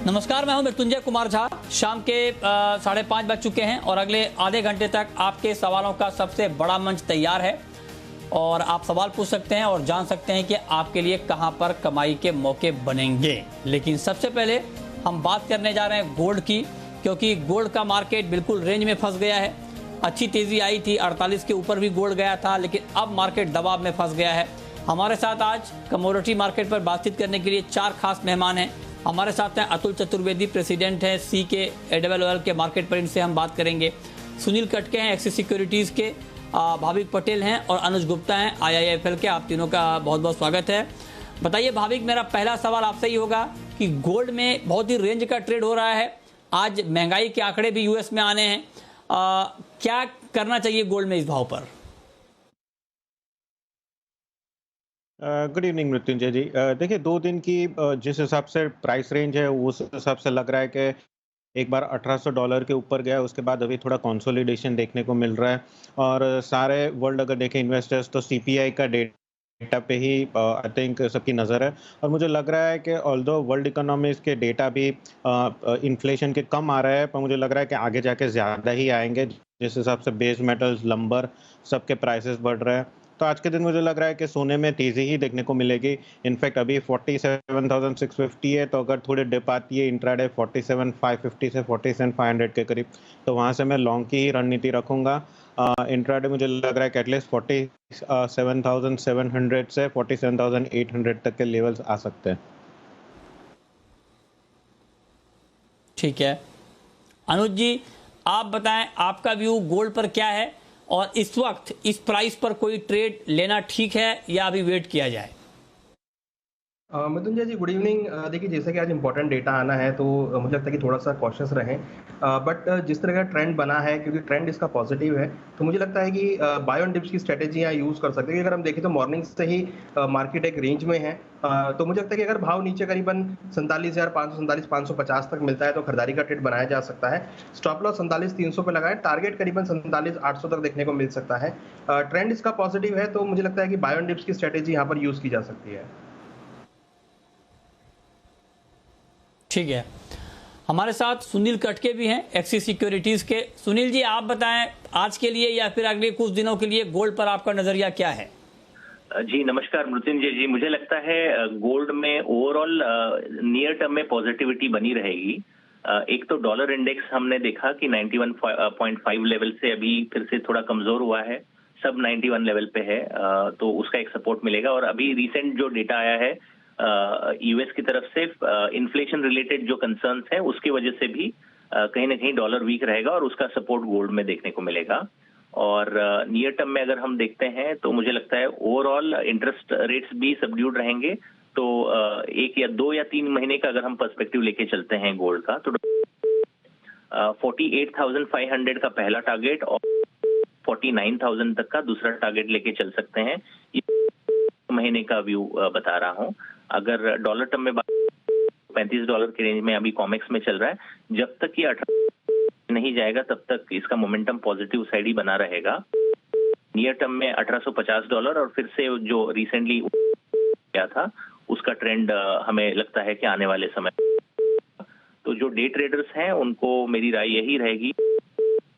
नमस्कार, मैं हूं मृत्युंजय कुमार झा। शाम के 5:30 बज चुके हैं और अगले आधे घंटे तक आपके सवालों का सबसे बड़ा मंच तैयार है और आप सवाल पूछ सकते हैं और जान सकते हैं कि आपके लिए कहां पर कमाई के मौके बनेंगे। लेकिन सबसे पहले हम बात करने जा रहे हैं गोल्ड की, क्योंकि गोल्ड का मार्केट बिल्कुल रेंज में फंस गया है। अच्छी तेजी आई थी, 48 के ऊपर भी गोल्ड गया था, लेकिन अब मार्केट दबाव में फंस गया है। हमारे साथ आज कमोडिटी मार्केट पर बातचीत करने के लिए 4 खास मेहमान हैं। हमारे साथ हैं अतुल चतुर्वेदी, प्रेसिडेंट हैं CKAOL के मार्केट पर, इनसे हम बात करेंगे। सुनील कटके हैं एक्सिस सिक्योरिटीज़ के, भाविक पटेल हैं और अनुज गुप्ता हैं IIFL के। आप तीनों का बहुत बहुत स्वागत है। बताइए भाविक, मेरा पहला सवाल आपसे ही होगा कि गोल्ड में बहुत ही रेंज का ट्रेड हो रहा है, आज महंगाई के आंकड़े भी US में आने हैं, क्या करना चाहिए गोल्ड में इस भाव पर? गुड इवनिंग मृत्युंजय जी। देखिए 2 दिन की जिस हिसाब से प्राइस रेंज है उस हिसाब से लग रहा है कि एक बार $1800 के ऊपर गया, उसके बाद अभी थोड़ा कंसोलिडेशन देखने को मिल रहा है। और सारे वर्ल्ड अगर देखें इन्वेस्टर्स तो CPI का डेटा पे ही आई थिंक सबकी नज़र है। और मुझे लग रहा है कि ऑल्दो वर्ल्ड इकोनॉमीज के डेटा भी इन्फ्लेशन के कम आ रहा है, पर मुझे लग रहा है कि आगे जाके ज़्यादा ही आएंगे जिस हिसाब से बेस मेटल्स, लंबर सबके प्राइसेस बढ़ रहे हैं। तो आज के दिन मुझे लग रहा है कि सोने में तेज़ी ही देखने को मिलेगी। इनफैक्ट अभी 47,650 है, तो अगर थोड़ी डिप आती है इंट्राडे 47,550 से 47,500 के करीब, तो वहाँ से मैं लॉन्ग की ही रणनीति रखूँगा। इंट्राडे मुझे लग रहा है कि एटलीस्ट 47,700 से 47,800 तक के लेवल्स आ सकते हैं। ठीक है अनुज जी, आप बताएं आपका व्यू गोल्ड पर क्या है और इस वक्त इस प्राइस पर कोई ट्रेड लेना ठीक है या अभी वेट किया जाए? मृत्युंजय जी गुड इवनिंग। देखिए जैसे कि आज इंपॉर्टेंट डेटा आना है तो मुझे लगता है कि थोड़ा सा कॉशियस रहें। बट जिस तरह का ट्रेंड बना है, क्योंकि ट्रेंड इसका पॉजिटिव है, तो मुझे लगता है कि बाय ऑन डिप्स की स्ट्रेटेजी यहाँ यूज़ कर सकते हैं। अगर हम देखें तो मॉर्निंग से ही मार्केट एक रेंज में है, तो मुझे लगता है कि अगर भाव नीचे करीबन 47,500 47,550 तक मिलता है तो खरीदारी का ट्रेड बनाया जा सकता है। स्टॉप लॉस 47,300 पे लगाएं, टारगेट करीबन 47,800 तक देखने को मिल सकता है। ट्रेंड इसका पॉजिटिव है, तो मुझे लगता है कि बाय ऑन डिप्स की स्ट्रेटेजी यहाँ पर यूज़ की जा सकती है। ठीक है, हमारे साथ सुनील कटके भी हैं एक्सिस सिक्योरिटीज के। सुनील जी, आप बताएं आज के लिए या फिर अगले कुछ दिनों के लिए गोल्ड पर आपका नजरिया क्या है? जी नमस्कार मृत्युंजय जी, मुझे लगता है गोल्ड में ओवरऑल नियर टर्म में पॉजिटिविटी बनी रहेगी। एक तो डॉलर इंडेक्स हमने देखा कि 91.5 लेवल से अभी फिर से थोड़ा कमजोर हुआ है, सब 91 लेवल पे है, तो उसका एक सपोर्ट मिलेगा। और अभी रिसेंट जो डेटा आया है US की तरफ से इन्फ्लेशन रिलेटेड जो कंसर्न्स हैं उसकी वजह से भी कहीं ना कहीं डॉलर वीक रहेगा और उसका सपोर्ट गोल्ड में देखने को मिलेगा। और नियर टर्म में अगर हम देखते हैं तो मुझे लगता है ओवरऑल इंटरेस्ट रेट्स भी सबड्यूड रहेंगे। तो 1 या 2 या 3 महीने का अगर हम पर्सपेक्टिव लेके चलते हैं गोल्ड का, तो 48,500 का पहला टारगेट और 49,000 तक का दूसरा टारगेट लेके चल सकते हैं। ये महीने का व्यू बता रहा हूँ। अगर डॉलर टर्म में $35 के रेंज में अभी कॉमेक्स में चल रहा है, जब तक ये 18 नहीं जाएगा तब तक इसका मोमेंटम पॉजिटिव साइड ही बना रहेगा। नियर टर्म में $1850 और फिर से जो रिसेंटली क्या था उसका ट्रेंड हमें लगता है कि आने वाले समय, तो जो डे ट्रेडर्स हैं उनको मेरी राय यही रहेगी,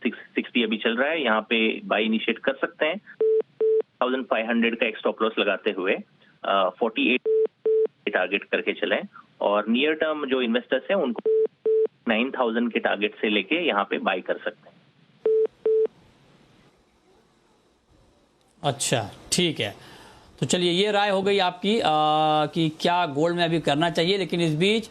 660 अभी चल रहा है, यहाँ पे बाय इनिशिएट कर सकते हैं 1500 का एक स्टॉप लॉस लगाते हुए 48 टारगेट करके चलें। और नियर टर्म जो इन्वेस्टर्स हैं उनको 9,000 के टारगेट से लेके यहाँ पे बाय कर सकते हैं। अच्छा ठीक है, तो चलिए ये राय हो गई आपकी कि क्या गोल्ड में अभी करना चाहिए। लेकिन इस बीच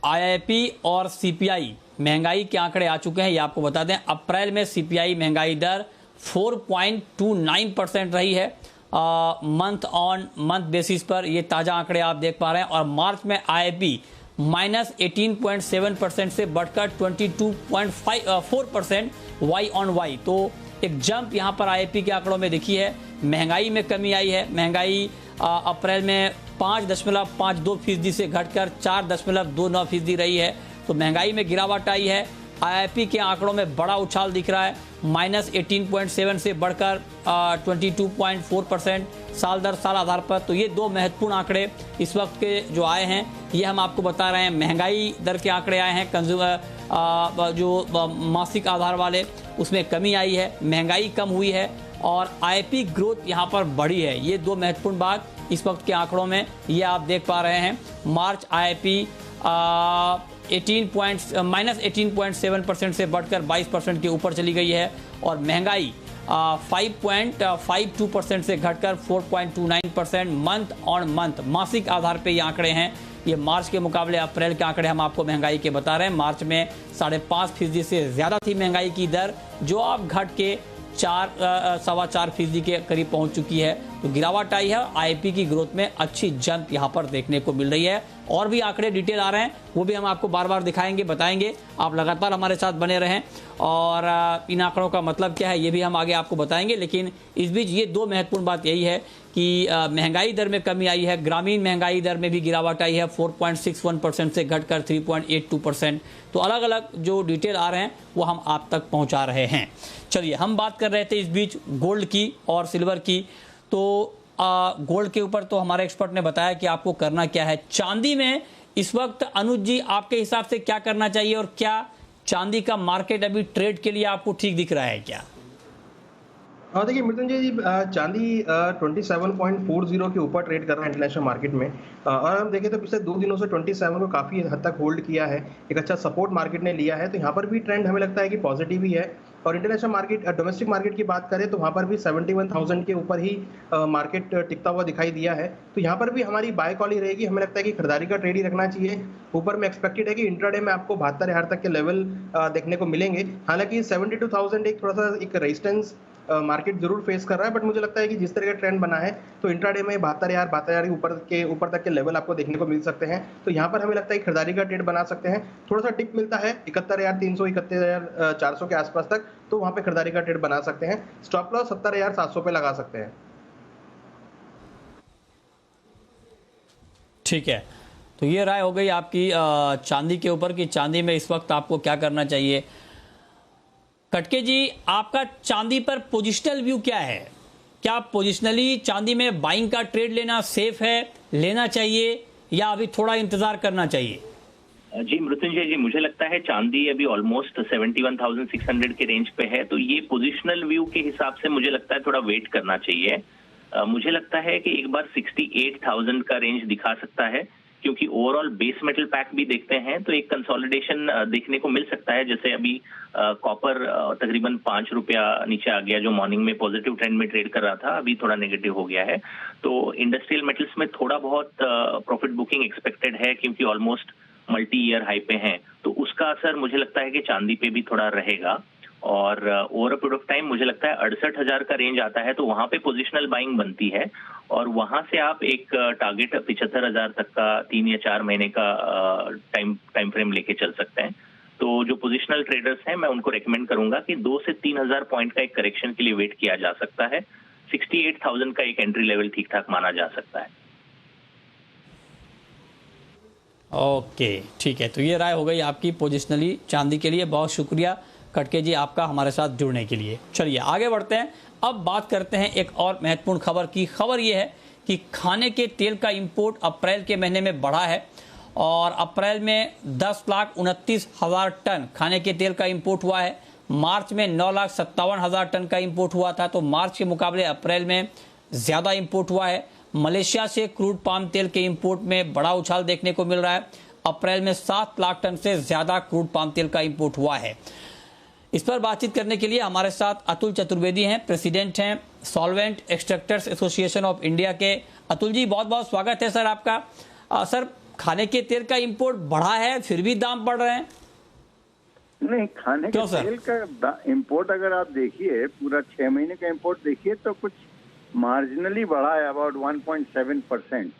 IIP और CPI महंगाई के आंकड़े आ चुके हैं, ये आपको बता दें। अप्रैल में CPI महंगाई दर 4.29% रही है मंथ ऑन मंथ बेसिस पर, ये ताज़ा आंकड़े आप देख पा रहे हैं। और मार्च में IIP -18.7% से बढ़कर 22.4% वाई ऑन वाई, तो एक जंप यहाँ पर IIP के आंकड़ों में देखी है। महंगाई में कमी आई है, महंगाई अप्रैल में 5.52% से घटकर 4.29% रही है, तो महंगाई में गिरावट आई है। IIP के आंकड़ों में बड़ा उछाल दिख रहा है, -18.7 से बढ़कर 22.4% साल दर साल आधार पर। तो ये 2 महत्वपूर्ण आंकड़े इस वक्त के जो आए हैं, ये हम आपको बता रहे हैं। महंगाई दर के आंकड़े आए हैं, कंज्यूमर जो मासिक आधार वाले, उसमें कमी आई है, महंगाई कम हुई है और आईपी ग्रोथ यहाँ पर बढ़ी है। ये दो महत्वपूर्ण बात इस वक्त के आंकड़ों में ये आप देख पा रहे हैं। मार्च आईपी -18.7% से बढ़कर 22% के ऊपर चली गई है और महंगाई 5.52% से घटकर 4.29% मंथ ऑन मंथ मासिक आधार पे ये आंकड़े हैं। ये मार्च के मुकाबले अप्रैल के आंकड़े हम आपको महंगाई के बता रहे हैं। मार्च में 5.5% से ज़्यादा थी महंगाई की दर, जो अब घट के 4.25% के करीब पहुंच चुकी है। तो गिरावट आई है। आईपी की ग्रोथ में अच्छी जंप यहां पर देखने को मिल रही है। और भी आंकड़े डिटेल आ रहे हैं, वो भी हम आपको बार बार दिखाएंगे, बताएंगे। आप लगातार हमारे साथ बने रहें और इन आंकड़ों का मतलब क्या है ये भी हम आगे आपको बताएंगे। लेकिन इस बीच ये दो महत्वपूर्ण बात यही है कि महंगाई दर में कमी आई है। ग्रामीण महंगाई दर में भी गिरावट आई है, 4.61% से घटकर 3.82%। तो अलग अलग जो डिटेल आ रहे हैं वो हम आप तक पहुंचा रहे हैं। चलिए, हम बात कर रहे थे इस बीच गोल्ड की और सिल्वर की। तो गोल्ड के ऊपर तो हमारे एक्सपर्ट ने बताया कि आपको करना क्या है। चांदी में इस वक्त अनुज जी आपके हिसाब से क्या करना चाहिए और क्या चांदी का मार्केट अभी ट्रेड के लिए आपको ठीक दिख रहा है क्या? हाँ, देखिए मृत्युंजय जी, चांदी 27.40 के ऊपर ट्रेड कर रहा है इंटरनेशनल मार्केट में। और हम देखें तो पिछले 2 दिनों से 27 को काफ़ी हद तक होल्ड किया है, एक अच्छा सपोर्ट मार्केट ने लिया है। तो यहाँ पर भी ट्रेंड हमें लगता है कि पॉजिटिव ही है। और इंटरनेशनल मार्केट, डोमेस्टिक मार्केट की बात करें तो वहाँ पर भी 71,000 के ऊपर ही मार्केट टिकता हुआ दिखाई दिया है। तो यहाँ पर भी हमारी बाय कॉल ही रहेगी। हमें लगता है कि खरीदारी का ट्रेड ही रखना चाहिए। ऊपर में एक्सपेक्टेड है कि इंट्राडे में आपको 72,000 तक के लेवल देखने को मिलेंगे। हालांकि 72,000 एक थोड़ा सा एक रेजिस्टेंस मार्केट जरूर फेस कर रहा है, बट मुझे लगता है कि जिस तरह का ट्रेंड बना है तो इंट्राडे में 72,000 के ऊपर तक के लेवल आपको देखने को मिल सकते हैं। तो यहाँ पर हमें लगता है कि खरीदारी का ट्रेड बना सकते हैं। थोड़ा सा टिप मिलता है 71,300 71,400 के आसपास तक, तो वहाँ पे खरीदारी का ट्रेड बना सकते हैं। स्टॉप लॉस 70,700 पे लगा सकते हैं। ठीक है, तो ये राय हो गई आपकी चांदी के ऊपर कि चांदी में इस वक्त आपको क्या करना चाहिए। कटके जी, आपका चांदी पर पोजिशनल व्यू क्या है? क्या पोजिशनली चांदी में बाइंग का ट्रेड लेना सेफ है, लेना चाहिए या अभी थोड़ा इंतजार करना चाहिए? जी मृत्युंजय जी, मुझे लगता है चांदी अभी ऑलमोस्ट 71,600 के रेंज पे है, तो ये पोजिशनल व्यू के हिसाब से मुझे लगता है थोड़ा वेट करना चाहिए। मुझे लगता है कि एक बार 68,000 का रेंज दिखा सकता है, क्योंकि ओवरऑल बेस मेटल पैक भी देखते हैं तो एक कंसोलिडेशन देखने को मिल सकता है। जैसे अभी कॉपर तकरीबन 5 रुपया नीचे आ गया, जो मॉर्निंग में पॉजिटिव ट्रेंड में ट्रेड कर रहा था, अभी थोड़ा नेगेटिव हो गया है। तो इंडस्ट्रियल मेटल्स में थोड़ा बहुत प्रॉफिट बुकिंग एक्सपेक्टेड है, क्योंकि ऑलमोस्ट मल्टी ईयर हाई पे हैं, तो उसका असर मुझे लगता है कि चांदी पे भी थोड़ा रहेगा। और over a period of time मुझे लगता है 68,000 का रेंज आता है, तो वहां पे पोजिशनल बाइंग बनती है और वहां से आप एक टारगेट 75,000 तक का 3 या 4 महीने का टाइम फ्रेम लेके चल सकते हैं। तो जो पोजिशनल ट्रेडर्स हैं, मैं उनको रेकमेंड करूंगा कि 2 से 3,000 पॉइंट का एक करेक्शन के लिए वेट किया जा सकता है। 68,000 का एक एंट्री लेवल ठीक ठाक माना जा सकता है। ओके, ठीक है, तो ये राय हो गई आपकी पोजिशनली चांदी के लिए। बहुत शुक्रिया कटके जी आपका हमारे साथ जुड़ने के लिए। चलिए आगे बढ़ते हैं। अब बात करते हैं एक और महत्वपूर्ण खबर की। खबर ये है कि खाने के तेल का इंपोर्ट अप्रैल के महीने में बढ़ा है और अप्रैल में 10,29,000 टन खाने के तेल का इंपोर्ट हुआ है। मार्च में 9,57,000 टन का इंपोर्ट हुआ था, तो मार्च के मुकाबले अप्रैल में ज़्यादा इंपोर्ट हुआ है। मलेशिया से क्रूड पाम तेल के इंपोर्ट में बड़ा उछाल देखने को मिल रहा है। अप्रैल में 7 लाख टन से ज़्यादा क्रूड पाम तेल का इंपोर्ट हुआ है। इस पर बातचीत करने के लिए हमारे साथ अतुल चतुर्वेदी हैं, प्रेसिडेंट हैं solvent extractors association of India के। अतुल जी, बहुत बहुत स्वागत है सर आपका। सर, खाने के तेल का इंपोर्ट बढ़ा है फिर भी दाम बढ़ रहे हैं? नहीं, खाने के तेल का इंपोर्ट अगर आप देखिए, पूरा 6 महीने का इंपोर्ट देखिए तो कुछ मार्जिनली बढ़ा है, अबाउट 1.7%।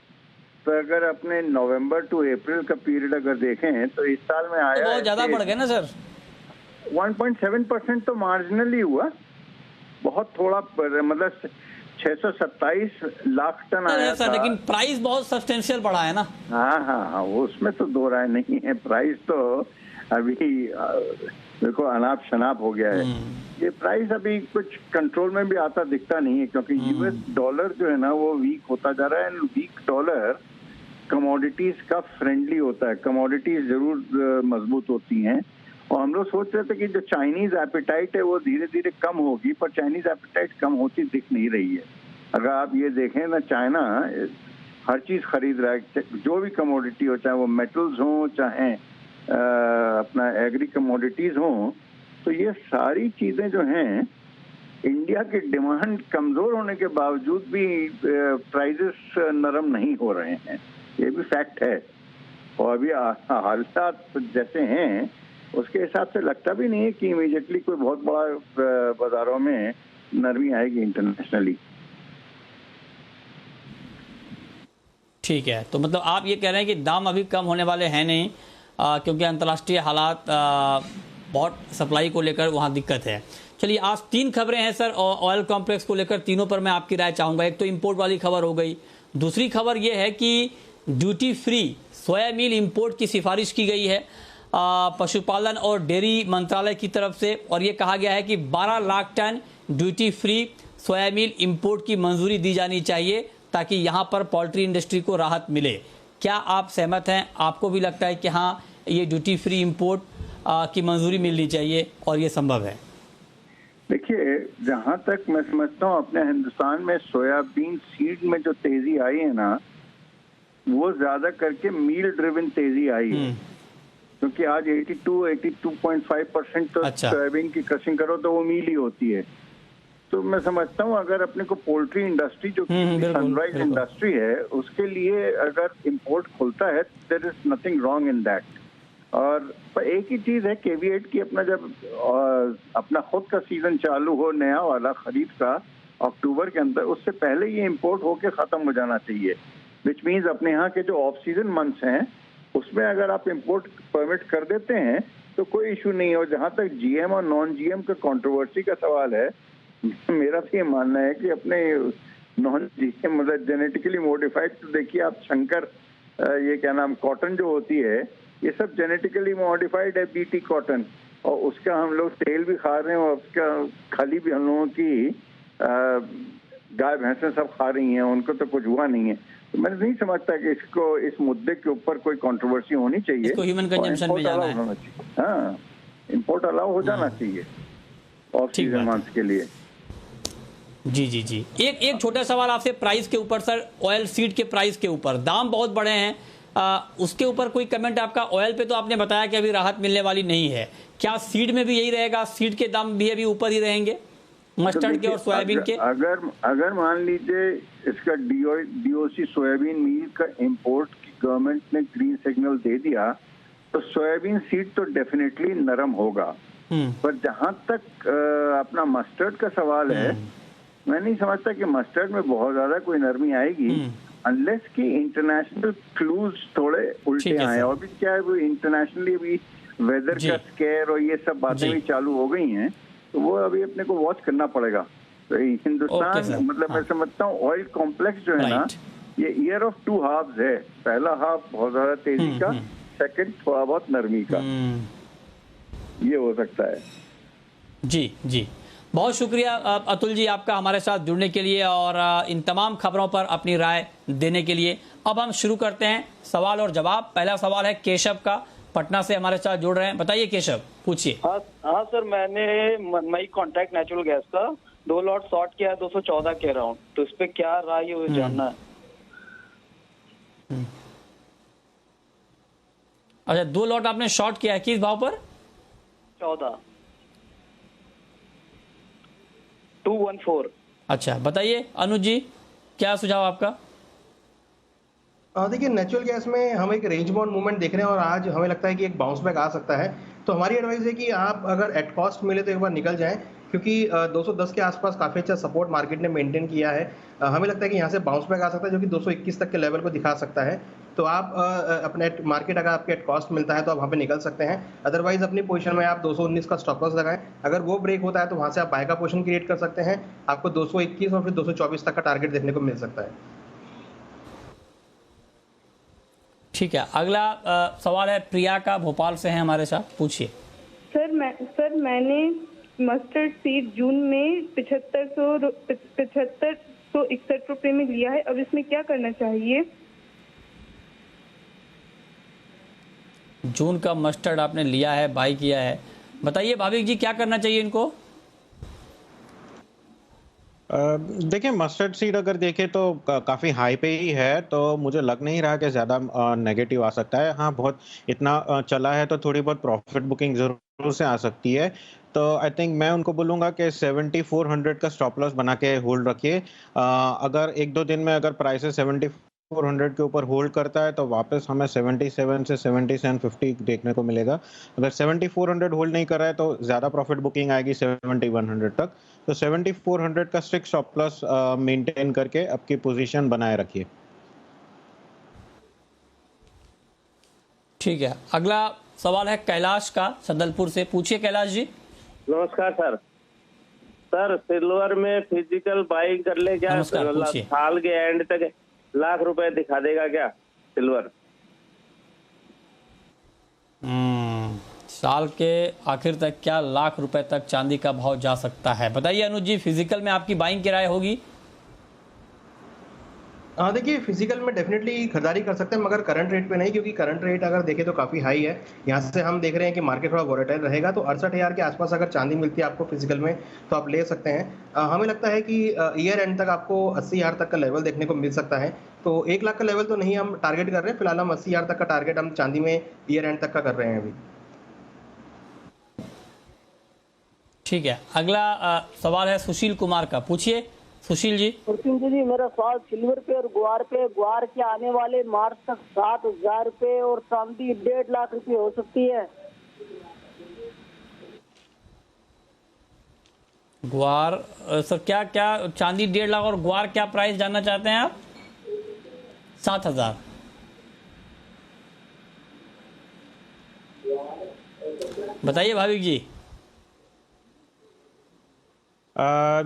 तो अगर अपने नवंबर टू अप्रैल का पीरियड अगर देखें तो इस साल में आया, बहुत ज्यादा बढ़ गया ना सर। 1.7% तो मार्जिनली हुआ, बहुत थोड़ा, मतलब 627 लाख टन आया सर, था। लेकिन प्राइस बहुत सब्सटेंशियल बढ़ा है ना। हाँ, उसमें तो दो राय नहीं है। प्राइस तो अभी देखो अनाप शनाप हो गया है। ये प्राइस अभी कुछ कंट्रोल में भी आता दिखता नहीं है, क्योंकि यूएस डॉलर जो है ना वो वीक होता जा रहा है। वीक डॉलर कमोडिटीज का फ्रेंडली होता है, कमोडिटीज जरूर मजबूत होती हैं। और हम लोग सोच रहे थे कि जो चाइनीज एपेटाइट है वो धीरे धीरे कम होगी, पर चाइनीज एपेटाइट कम होती दिख नहीं रही है। अगर आप ये देखें ना, चाइना हर चीज खरीद रहा है, जो भी कमोडिटी हो, चाहे वो मेटल्स हो, चाहे अपना एग्री कमोडिटीज हो, तो ये सारी चीजें जो हैं, इंडिया की डिमांड कमजोर होने के बावजूद भी प्राइजेस नरम नहीं हो रहे हैं, ये भी फैक्ट है। और अभी हालात जैसे हैं उसके हिसाब से लगता भी नहीं है कि इमीडिएटली कोई बहुत बड़ा बाजारों में नरमी आएगी इंटरनेशनली। ठीक है, तो मतलब आप ये कह रहे हैं कि दाम अभी कम होने वाले हैं नहीं, क्योंकि अंतर्राष्ट्रीय हालात बहुत सप्लाई को लेकर वहाँ दिक्कत है। चलिए, आज 3 खबरें हैं सर ऑयल कॉम्प्लेक्स को लेकर, तीनों पर मैं आपकी राय चाहूँगा। एक तो इंपोर्ट वाली खबर हो गई, दूसरी खबर ये है कि ड्यूटी फ्री सोया मील इंपोर्ट की सिफारिश की गई है पशुपालन और डेयरी मंत्रालय की तरफ से, और ये कहा गया है कि 12 लाख टन ड्यूटी फ्री सोया मील इंपोर्ट की मंजूरी दी जानी चाहिए ताकि यहाँ पर पोल्ट्री इंडस्ट्री को राहत मिले। क्या आप सहमत हैं? आपको भी लगता है कि हाँ, ये ड्यूटी फ्री इंपोर्ट की मंजूरी मिलनी चाहिए और ये संभव है? देखिए, जहां तक मैं समझता हूँ अपने हिंदुस्तान में सोयाबीन सीड में जो तेजी आई है ना, वो ज्यादा करके मील ड्रिवन तेजी आई है। क्योंकि आज 82.5% तो सोयाबीन की क्रशिंग करो तो वो मील ही होती है। तो मैं समझता हूँ अगर अपने को पोल्ट्री इंडस्ट्री जो सनराइज इंडस्ट्री है, उसके लिए अगर इंपोर्ट खुलता है, there is nothing wrong in that. और एक ही चीज है केविएट की, अपना जब अपना खुद का सीजन चालू हो नया वाला खरीफ का अक्टूबर के अंदर, उससे पहले ये इंपोर्ट होके खत्म हो जाना चाहिए। विच मीन्स अपने यहाँ के जो ऑफ सीजन मंथ्स हैं उसमें अगर आप इंपोर्ट परमिट कर देते हैं तो कोई इशू नहीं है। और जहाँ तक जीएम और नॉन जीएम का कंट्रोवर्सी का सवाल है, मेरा तो ये मानना है कि अपने नॉन जीएम मतलब जेनेटिकली मॉडिफाइड, तो देखिए आप शंकर ये क्या नाम कॉटन जो होती है, ये सब जेनेटिकली मॉडिफाइड है, बीटी कॉटन, और उसका हम लोग तेल भी खा रहे हैं और उसका खली भी हम लोगों की गाय भैंसें सब खा रही हैं, उनको तो कुछ हुआ नहीं है। तो मैं नहीं समझता कि इसको इस मुद्दे के ऊपर कोई कंट्रोवर्सी होनी चाहिए। इसको ह्यूमन कंजम्पशन में जाना है। हाँ, इंपोर्ट अलाउ हो जाना चाहिए ऑफ सीजन मंथ्स के लिए। जी जी जी, एक छोटा सवाल आपसे प्राइस के ऊपर सर, ऑयल सीड के प्राइस के ऊपर दाम बहुत बड़े हैं, उसके ऊपर कोई कमेंट आपका? ऑयल पे तो आपने बताया कि अभी राहत मिलने वाली नहीं है, क्या सीड में भी यही रहेगा? सीड के दाम भी अभी ऊपर ही रहेंगे, मस्टर्ड के और सोयाबीन के? अगर मान लीजिए इसका डीओसी सोयाबीन मील का इंपोर्ट की गवर्नमेंट ने ग्रीन सिग्नल दे दिया तो सोयाबीन सीड तो डेफिनेटली नरम होगा। पर जहां तक अपना मस्टर्ड का सवाल है, मैं नहीं समझता कि मस्टर्ड में बहुत ज्यादा कोई नरमी आएगी अनलेस कि इंटरनेशनल क्लूज थोड़े उल्टे आए। और भी क्या है, वो इंटरनेशनली भी वेदर का स्केयर और ये सब बातें भी चालू हो गई हैं, तो वो अभी अपने को वॉच करना पड़ेगा। तो हिंदुस्तान मतलब मैं समझता हूँ ऑयल कॉम्प्लेक्स जो है ना, ये ईयर ऑफ 2 हाफ्स है। पहला हाफ बहुत ज्यादा तेजी का, सेकंड थोड़ा बहुत नरमी का, ये हो सकता है। जी जी, बहुत शुक्रिया अतुल जी आपका हमारे साथ जुड़ने के लिए और इन तमाम खबरों पर अपनी राय देने के लिए। अब हम शुरू करते हैं सवाल और जवाब। पहला सवाल है केशव का, पटना से हमारे साथ जुड़ रहे हैं। बताइए केशव, पूछिए। हाँ सर, मैंने मई कॉन्ट्रैक्ट नेचुरल गैस का 2 लॉट शॉर्ट किया है 214 के अराउंड, तो इस पे क्या राय है जानना है। अच्छा, 2 लॉट आपने शॉर्ट किया है, किस भाव पर? 214। अच्छा, बताइए अनुज जी, क्या सुझाव आपका? देखिए, नेचुरल गैस में हम एक रेंज बाउंड मूवमेंट देख रहे हैं और आज हमें लगता है कि एक बाउंस बैक आ सकता है। तो हमारी एडवाइस है कि आप अगर एट कॉस्ट मिले तो एक बार निकल जाएं, क्योंकि 210 के आसपास काफ़ी अच्छा सपोर्ट मार्केट ने मेंटेन किया है। हमें लगता है कि यहाँ से बाउंस बैक आ सकता है जो कि 221 तक के लेवल को दिखा सकता है। तो आप अपने मार्केट अगर आपके एट कॉस्ट मिलता है तो आप वहाँ पे निकल सकते हैं। अदरवाइज अपनी पोजीशन में आप 219 का स्टॉप लॉस लगाएं। अगर वो ब्रेक होता है तो वहाँ से आप बाय का पोजीशन क्रिएट कर सकते हैं। आपको 221 और फिर 224 तक का टारगेट देखने को मिल सकता है। ठीक है, अगला सवाल है प्रिया का, भोपाल से है हमारे साथ, पूछिए। सर मैंने मस्टर्ड सीड जून में 7561 रुपए में लिया है, अब इसमें क्या करना चाहिए? जून का मस्टर्ड आपने लिया है, बाई किया है, बताइए भाविक जी क्या करना चाहिए इनको? देखिए मस्टर्ड सीड अगर देखें तो काफ़ी हाई पे ही है, तो मुझे लग नहीं रहा कि ज़्यादा नेगेटिव आ सकता है। हाँ, बहुत इतना चला है तो थोड़ी बहुत प्रॉफिट बुकिंग ज़रूर से आ सकती है। तो आई थिंक मैं उनको बोलूँगा कि 7400 का स्टॉप लॉस बना के होल्ड रखिए। अगर 1-2 दिन में अगर प्राइसेस 7400 के ऊपर होल्ड करता है तो वापस हमें 77 से 7750 देखने को मिलेगा। अगर 7400 होल्ड नहीं कर रहा है तो ज़्यादा प्रॉफिट बुकिंग आएगी 7100 तक। तो 7400 का स्ट्रिक्ट स्टॉप लॉस मेंटेन करके आपकी पोजीशन बनाए रखिए। ठीक है, अगला सवाल है कैलाश का सदलपुर से। पूछिए कैलाश जी। नमस्कार सर। सर सिल्वर में फिजिकल बाइंग कर ले क्या? नमस्कार, पूछिए। साल के एंड तक लाख रुपए दिखा देगा क्या सिल्वर? साल के आखिर तक क्या लाख रुपए तक चांदी का भाव जा सकता है? बताइए अनुज जी, फिजिकल में आपकी बाइंग की राय होगी? हाँ देखिए, फिजिकल में डेफिनेटली खरीदारी कर सकते हैं, मगर करंट रेट पे नहीं, क्योंकि करंट रेट अगर देखें तो काफ़ी हाई है। यहाँ से हम देख रहे हैं कि मार्केट थोड़ा वोलेटाइल रहेगा, तो 68,000 के आसपास अगर चांदी मिलती है आपको फिजिकल में तो आप ले सकते हैं। हमें लगता है कि ईयर एंड तक आपको 80,000 तक का लेवल देखने को मिल सकता है। तो 1 लाख का लेवल तो नहीं हम टारगेट कर रहे हैं, फिलहाल हम 80,000 तक का टारगेट हम चांदी में ईयर एंड तक का कर रहे हैं अभी। ठीक है, अगला सवाल है सुशील कुमार का। पूछिए सुशील जी। जी मेरा सवाल सिल्वर पे और ग्वार के आने वाले मार्च तक 7,000 रुपए और चांदी 1.5 लाख रुपए हो सकती है। ग्वार सर क्या क्या चांदी 1.5 लाख और ग्वार क्या प्राइस जानना चाहते हैं आप? 7,000। बताइए भाविक जी।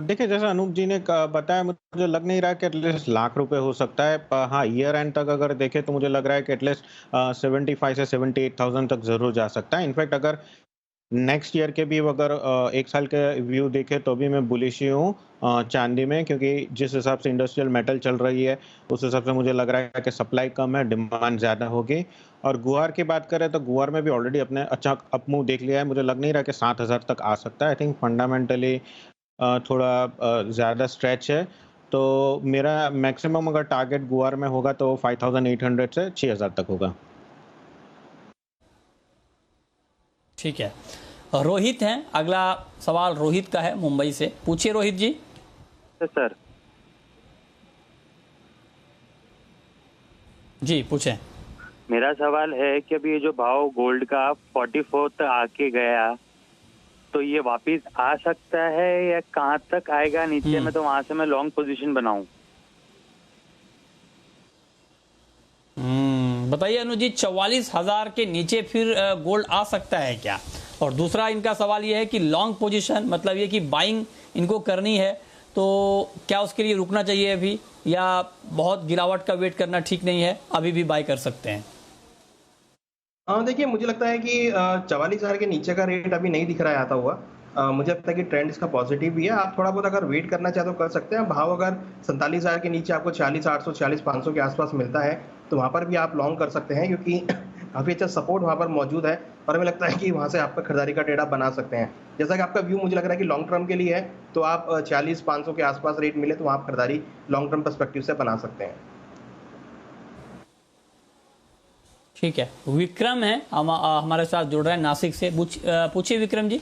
देखिए जैसा अनूप जी ने बताया, मुझे लग नहीं रहा कि एटलीस्ट लाख रुपए हो सकता है। हाँ, ईयर एंड तक अगर देखें तो मुझे लग रहा है कि एटलीस्ट 75 से 78,000 तक जरूर जा सकता है। इनफैक्ट अगर नेक्स्ट ईयर के भी अगर 1 साल के व्यू देखे तो भी मैं बुलिश ही हूँ चांदी में, क्योंकि जिस हिसाब से इंडस्ट्रियल मेटल चल रही है उस हिसाब से मुझे लग रहा है कि सप्लाई कम है, डिमांड ज़्यादा होगी। और गुआर की बात करें तो गुआर में भी ऑलरेडी अपने अच्छा अप मूव देख लिया है, मुझे लग नहीं रहा कि 7,000 तक आ सकता है। आई थिंक फंडामेंटली थोड़ा ज़्यादा स्ट्रेच है। तो मेरा मैक्सिमम अगर टारगेट गुआर में होगा तो 5,800 से 6,000 तक होगा। ठीक है, रोहित हैं, अगला सवाल रोहित का है मुंबई से। पूछिए रोहित जी। सर जी पूछें। मेरा सवाल है कि अभी ये जो भाव गोल्ड का 44 तक आके गया, तो ये वापस आ सकता है या कहाँ तक आएगा नीचे में, तो वहां से मैं लॉन्ग पोजीशन बनाऊं? बताइए अनुज जी, 44,000 के नीचे फिर गोल्ड आ सकता है क्या? और दूसरा इनका सवाल ये है कि लॉन्ग पोजीशन मतलब ये कि बाइंग इनको करनी है, तो क्या उसके लिए रुकना चाहिए अभी, या बहुत गिरावट का वेट करना ठीक नहीं है, अभी भी बाई कर सकते हैं? देखिए मुझे लगता है कि 44,000 के नीचे का रेट अभी नहीं दिख रहा है आता हुआ। मुझे लगता है कि ट्रेंड इसका पॉजिटिव भी है। आप थोड़ा बहुत अगर वेट करना चाहे तो कर सकते हैं। भाव अगर 47,000 के नीचे आपको 46,800 46,500 के आसपास मिलता है तो वहाँ पर भी आप लॉन्ग कर सकते हैं, क्योंकि काफ़ी अच्छा सपोर्ट वहाँ पर मौजूद है और हमें लगता है कि वहाँ से आपका खरीदारी का ट्रेड आप बना सकते हैं। जैसा कि आपका व्यू मुझे लग रहा है कि लॉन्ग टर्म के लिए है, तो आप 46,500 के आसपास रेट मिले तो आप खरीदारी लॉन्ग टर्म पर्सपेक्टिव से बना सकते हैं। ठीक है, विक्रम है हमारे साथ जुड़ रहे हैं नासिक से। पूछिए विक्रम जी।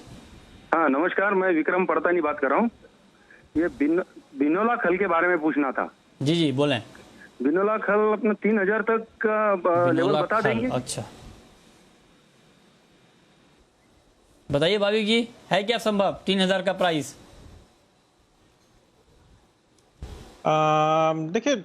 हाँ नमस्कार, मैं विक्रम पड़तानी बात कर रहा हूँ। ये बिनोला खल के बारे में पूछना था। जी जी बोलें। बिनोला खल अपना 3,000 तक का लेवल बता देंगे? अच्छा बताइए भाभी जी, है क्या संभव 3,000 का प्राइस? देखिए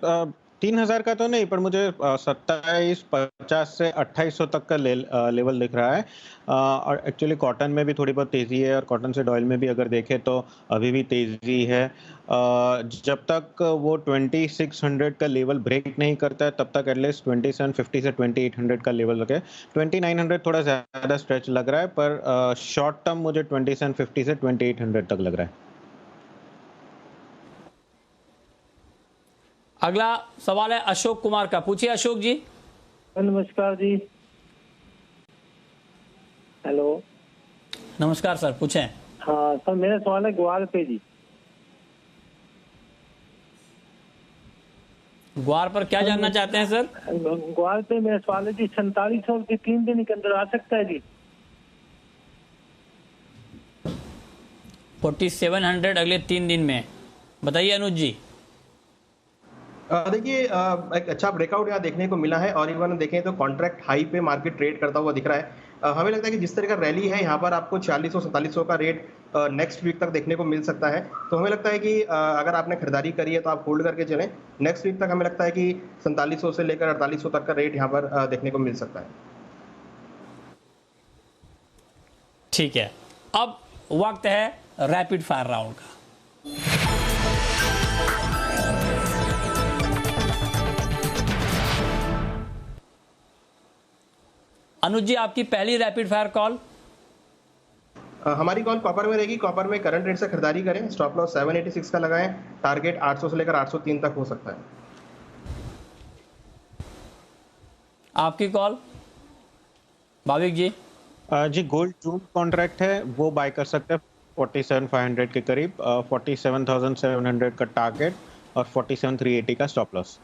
3,000 का तो नहीं, पर मुझे 2750 से 2,800 तक का लेवल दिख रहा है। और एक्चुअली कॉटन में भी थोड़ी बहुत तेज़ी है और कॉटन से ऑयल में भी अगर देखें तो अभी भी तेज़ी है। जब तक वो 2,600 का लेवल ब्रेक नहीं करता है तब तक एटलीस्ट 2,750 से 2,800 का लेवल रखे। 2,900 थोड़ा ज़्यादा स्ट्रेच लग रहा है, पर शॉर्ट टर्म मुझे 2,750 से 2,800 तक लग रहा है। अगला सवाल है अशोक कुमार का। पूछिए अशोक जी। नमस्कार जी। हेलो, नमस्कार सर, पूछें। हाँ सर, मेरा सवाल है ग्वार पे जी। ग्वार पर क्या जानना चाहते हैं सर? ग्वार पे मेरा सवाल है जी, 4700 के 3 दिन के अंदर आ सकता है जी? 4700 अगले 3 दिन में, बताइए अनुज जी। देखिए एक अच्छा ब्रेकआउट यहाँ देखने को मिला है और इवन देखें तो कॉन्ट्रैक्ट हाई पे मार्केट ट्रेड करता हुआ दिख रहा है। हमें लगता है कि जिस तरह का रैली है यहाँ पर आपको 4600-4700 का रेट नेक्स्ट वीक तक देखने को मिल सकता है। तो हमें लगता है कि अगर आपने खरीदारी करी है तो आप होल्ड करके चलें। नेक्स्ट वीक तक हमें लगता है कि 4700 से लेकर 4800 तक का रेट यहाँ पर देखने को मिल सकता है। ठीक है, अब वक्त है रैपिड फायर राउंड का। अनुज जी, आपकी पहली रैपिड फायर कॉल। हमारी कॉल कॉपर में रहेगी। कॉपर में करंट रेट से खरीदारी करें। स्टॉप लॉस 786 का लगाएं। टारगेट 800 से लेकर 803 तक हो सकता है। आपकी कॉल भाविक जी। जी, गोल्ड जून कॉन्ट्रैक्ट है वो बाय कर सकते हैं 47,500 के करीब, 47,700 का टारगेट और 47,380 का स्टॉप लॉस।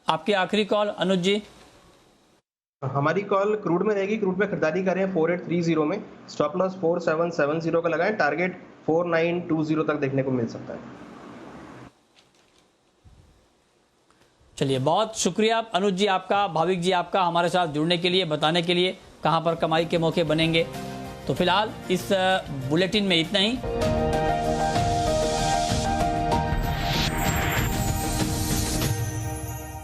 आपकी आखिरी कॉल अनुज जी। हमारी कॉल क्रूड में रहेगी। क्रूड में खरीदारी करें 4830 में। स्टॉप लॉस 4770 का लगाएं। टारगेट 4920 तक देखने को मिल सकता है। चलिए, बहुत शुक्रिया अनुज जी आपका, भाविक जी आपका, हमारे साथ जुड़ने के लिए, बताने के लिए कहां पर कमाई के मौके बनेंगे। तो फिलहाल इस बुलेटिन में इतना ही।